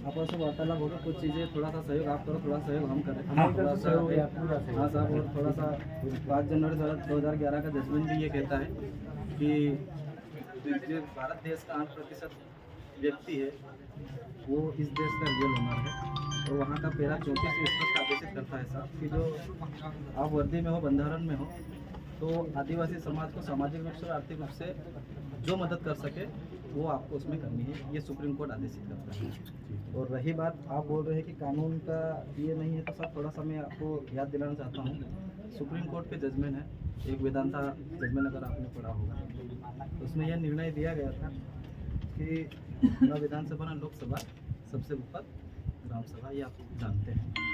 आपस में वार्तालाप होगा, कुछ चीज़ें थोड़ा सा सहयोग आप करो, थोड़ा सहयोग हम करें। हाँ थोड़ा सा हाँ साहब, और थोड़ा सा 5 जनवरी 2011 का जजमेंट भी ये कहता है कि जो भारत देश का 8% व्यक्ति है वो इस देश का रियल ओनर है। और वहाँ का पैरा 34 स्पष्ट आदेशित करता है साहब कि जो आप वर्दी में हो, बंधारण में हो, तो आदिवासी समाज को सामाजिक रूप से और आर्थिक रूप से जो मदद कर सके वो आपको उसमें करनी है, ये सुप्रीम कोर्ट आदेशित करता है। और रही बात आप बोल रहे हैं कि कानून का ये नहीं है, तो सर थोड़ा सा मैं आपको याद दिलाना चाहता हूँ, सुप्रीम कोर्ट के जजमेंट है, एक वेदांता जजमेंट अगर आपने पढ़ा होगा, तो उसमें यह निर्णय दिया गया था कि न विधानसभा न लोकसभा, सबसे ऊपर ग्राम सभा, ये आप जानते हैं।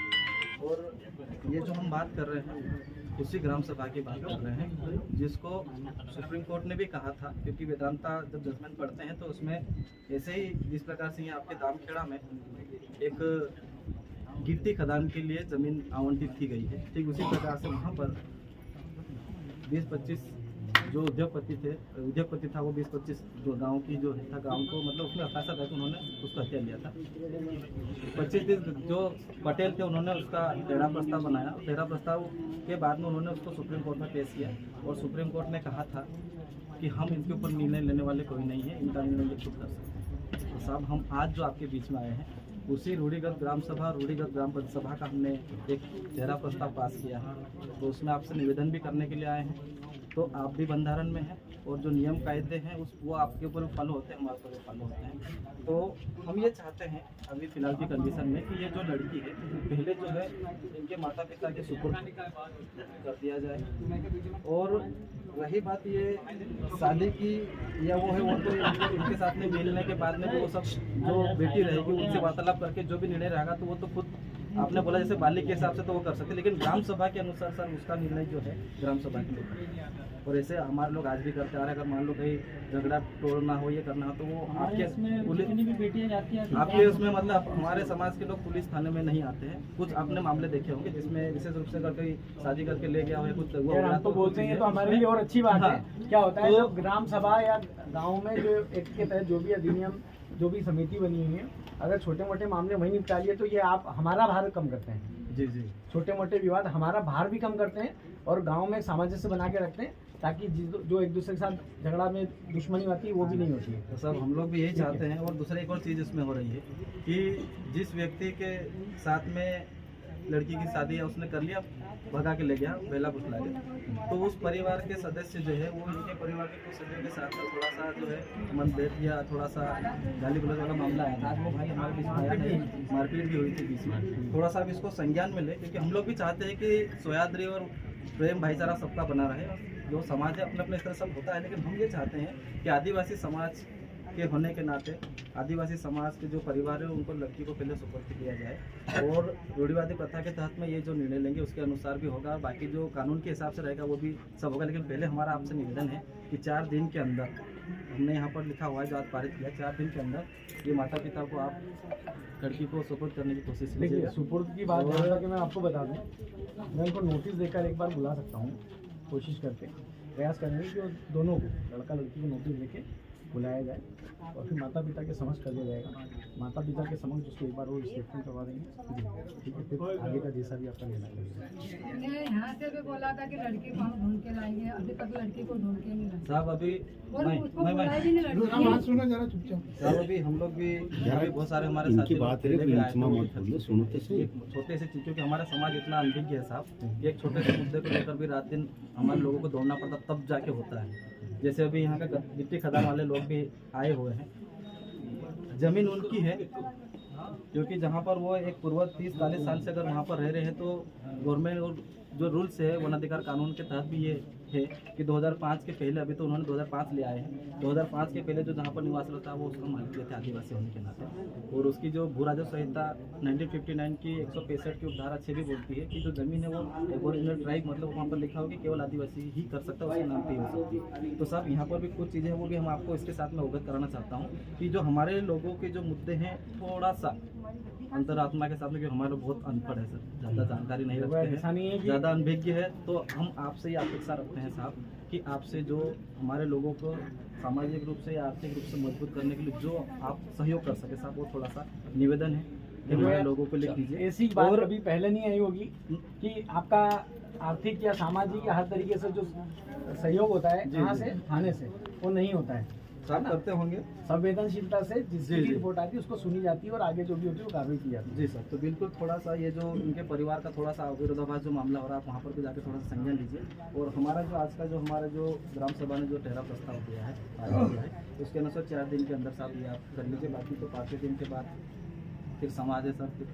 और ये जो हम बात कर रहे हैं उसी ग्राम सभा की बात कर रहे हैं, जिसको सुप्रीम कोर्ट ने भी कहा था, क्योंकि वेदांता जब जजमेंट पढ़ते हैं तो उसमें ऐसे ही जिस प्रकार से ये आपके दामखेड़ा में एक गिट्टी खदान के लिए ज़मीन आवंटित की गई है, ठीक उसी प्रकार से वहाँ पर 20-25 जो उद्योगपति था वो 20-25 जो गांव की जो था, गांव को मतलब उसमें हताशा था, उन्होंने उसको हत्या लिया था। 25 जो पटेल थे उन्होंने उसका टेढ़ा प्रस्ताव बनाया, टेढ़ा प्रस्ताव के बाद में उन्होंने उसको सुप्रीम कोर्ट में पेश किया और सुप्रीम कोर्ट ने कहा था कि हम इनके ऊपर निर्णय लेने वाले कोई नहीं है, इनका निर्णय ये खुद कर सकते हैं। तो साहब हम आज जो आपके बीच में आए हैं उसी रूढ़िगत ग्राम सभा, रूढ़िगत ग्राम सभा का हमने एक टेढ़ा प्रस्ताव पास किया है, तो उसमें आपसे निवेदन भी करने के लिए आए हैं। तो आप भी बंधारण में हैं और जो नियम कायदे हैं वो आपके ऊपर फॉलो होते हैं, हमारे ऊपर फॉलो होते हैं। तो हम ये चाहते हैं अभी फ़िलहाल की कंडीशन में कि ये जो लड़की है पहले जो है इनके माता पिता के सुपुर्द कर दिया जाए। और रही बात ये शादी की या वो है, वो तो इनके साथ में मिलने के बाद में वो सब जो बेटी रहेगी उनसे वार्तालाप करके जो भी निर्णय रहेगा तो वो तो खुद आपने बोला जैसे बालिक के हिसाब से तो वो कर सकते, लेकिन ग्राम सभा के अनुसार सर उसका निर्णय जो है ग्राम सभा के लिए। और ऐसे हमारे लोग आज भी करते आ रहे हैं, अगर मान लो कहीं झगड़ा तोड़ना हो, ये करना हो, तो वो आपके पुलिस भी बेटियां जाती हैं आपके उसमें, मतलब हमारे समाज के लोग पुलिस थाने में नहीं आते हैं। कुछ आपने मामले देखे होंगे जिसमें विशेष रूप से अगर कोई शादी करके ले गया हो या कुछ हुआ तो बोलते हैं, तो हमारे लिए और अच्छी बात है। क्या होता है जब ग्राम सभा या गाँव में जो एक्ट के तहत जो भी अधिनियम, जो भी समिति बनी हुई है, अगर छोटे मोटे मामले वहीं निपटा लिए तो ये आप हमारा भार कम करते हैं। जी जी, छोटे मोटे विवाद हमारा भार भी कम करते हैं और गांव में सामंजस्य बना के रखते हैं, ताकि जो एक दूसरे के साथ झगड़ा में दुश्मनी आती है वो भी नहीं होती है। तो सब हम लोग भी यही चाहते हैं। और दूसरा एक और चीज़ इसमें हो रही है कि जिस व्यक्ति के साथ में लड़की की शादी है उसने कर लिया, भगा के ले गया, बेला फुसला गया, तो उस परिवार के सदस्य जो है वो इनके परिवार के कुछ सदस्यों के साथ थोड़ा सा जो है मनभेद या थोड़ा सा गाली गलौज वाला मामला आया था। आज वो भाई हमारे बीच में आया नहीं, मारपीट भी हुई थी बीच में। थोड़ा सा अब इसको संज्ञान में ले, क्योंकि हम लोग भी चाहते हैं कि सोयाद्री और प्रेम भाईचारा सबका बना रहे। जो समाज है अपने अपने स्तर सब होता है, लेकिन हम ये चाहते हैं कि आदिवासी समाज के होने के नाते आदिवासी समाज के जो परिवार है उनको लड़की को पहले सुपुर्द किया जाए। और रूढ़िवादी प्रथा के तहत में ये जो निर्णय लेंगे उसके अनुसार भी होगा, बाकी जो कानून के हिसाब से रहेगा वो भी सब होगा। लेकिन पहले हमारा आपसे निवेदन है कि 4 दिन के अंदर, हमने यहाँ पर लिखा हुआ है जो आज पारित किया, 4 दिन के अंदर ये माता पिता को आप लड़की को सुपुर्द करने की कोशिश कीजिए। सुपुर्द की बात है कि मैं आपको बता दूँ, मैं उनको नोटिस देकर एक बार बुला सकता हूँ, कोशिश करके प्रयास करेंगे कि दोनों को, लड़का लड़की को नोटिस देके बुलाया जाए और फिर माता पिता के समक्ष कर दिया जाएगा। माता पिता के समक्ष उसको एक बार वो स्टेटमेंट करवा देंगे, ठीक है, फिर आगे का जैसा भी आपका निर्णय करेंगे। यहाँ से भी बोला था कि लड़की को हम ढूंढ के लाएंगे, अभी तक लड़की को ढूंढ के नहीं लाए साहब। अभी साहब अभी हम लोग भी बहुत सारे हमारे साथी छोटे से चीज, क्योंकि हमारा समाज इतना अनभिज्ञ है साहब, एक छोटे से मुद्दे को लेकर भी रात दिन हमारे लोगों को दौड़ना पड़ता तब जाके होता है। जैसे अभी यहाँ का गिट्टी खदान वाले लोग भी आए हुए हैं, जमीन उनकी है, क्योंकि जहाँ पर वो एक पूर्वज 30-40 साल से अगर वहाँ पर रह रहे हैं तो गवर्नमेंट और जो रूल्स है वन अधिकार कानून के तहत भी ये है कि 2005 के पहले, अभी तो उन्होंने 2005 ले आए हैं, 2005 के पहले जो जहाँ पर निवास रहता है वो उसका मालिक थे आदिवासी होने के नाते। और उसकी जो भू राजस्व संहिता 1959 की 165 की उपधारा 6 भी बोलती है कि जो जमीन है वो एबोरिजिनल ट्राइब, मतलब वहाँ पर लिखा हो कि केवल आदिवासी ही कर सकता है, उसके नाम पे हो सकती है। तो साहब यहाँ पर भी कुछ चीज़ें वो भी हम आपको इसके साथ में अवगत कराना चाहता हूँ कि जो हमारे लोगों के जो मुद्दे हैं थोड़ा सा अंतरात्मा के साथ में, क्योंकि हमारे लोग बहुत अनपढ़ है सर, ज़्यादा जानकारी नहीं रखते हैं, ज़्यादा अनभिज्ञ है, तो हम आपसे ही अपेक्षा रखते हैं साहब कि आपसे जो हमारे लोगों को सामाजिक रूप से या आर्थिक रूप से मजबूत करने के लिए जो आप सहयोग कर सके साहब, वो थोड़ा सा निवेदन है कि हमारे लोगों को लिख दीजिए। ऐसी बात और कभी पहले नहीं आई होगी कि आपका आर्थिक या सामाजिक या हर तरीके से जो सहयोग होता है जी, यहाँ जी। से थाने से, वो नहीं होता है। साहब करते होंगे। संवेदनशीलता से जिसकी जी, जी। रिपोर्ट आती है उसको सुनी जाती है और आगे जो भी होती है वो कार्रवाई की जाती है। जी सर, तो बिल्कुल थोड़ा सा ये जो उनके परिवार का थोड़ा सा विरोधाभास जो मामला हो रहा है, आप वहाँ पर भी जाकर थोड़ा सा संज्ञान लीजिए। और हमारा जो आज का जो हमारे जो ग्राम सभा ने जो ठहरा प्रस्ताव दिया है, पारित किया है, उसके अनुसार 4 दिन के अंदर साहब ये आप कर लीजिए। बाकी तो 5वें दिन के बाद फिर समाज है सर, फिर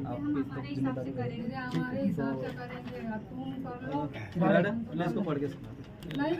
आपकी तो जिम्मेदारी रहेगी। हमारे हिसाब से करेंगे, अब तुम कर लो। मैडम, प्लीज को पढ़ के सुना दीजिए। नहीं